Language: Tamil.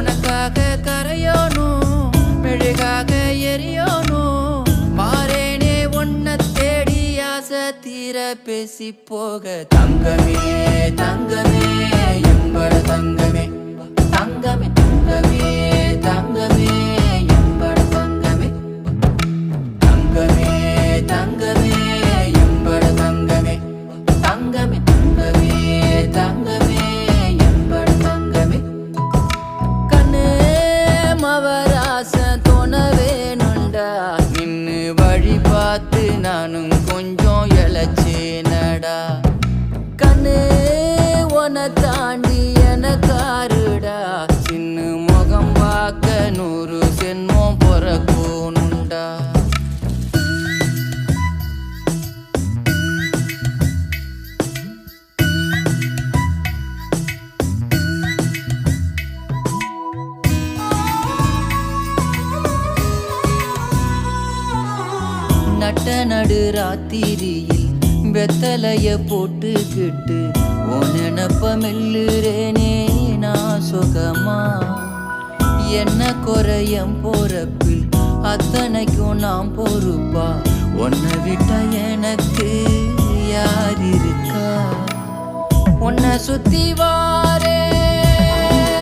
உனக்காக கரையோனும் மெழுகாக எரியோனும் மாறேனே உன்னை தேடி ஆசை தீர பேசி போக தங்கமே தங்கமே எம்பட தங்கமே தங்கமே தங்கமே தங்கமே எம்பட தங்கமே தங்கமே தங்கமே எம்பட தங்கமே தங்கமே தங்கமே தங்கமே எம்பட தங்கமே கண்ணே மவராசன் தோணவேனுண்டா நின்னு வழி பார்த்து நானும் கொஞ்சம் இழைச்சேனடா கண்ணே உன தாண்டி எனக்காருடா சின்ன முகம் பார்க்க 100 சென்மம் பொறக்கோனுண்டா நட்ட நடு ராத்திரியில் வெத்தலைய போட்டுக்கிட்டு உனப்ப மெல்லுறேனே நான் சுகமா என்ன குறையம் போறப்பில் அத்தனைக்கும் நாம் பொறுப்பா உன்னை விட்ட எனக்கு யார் இருக்கா உன்னை சுத்தி வா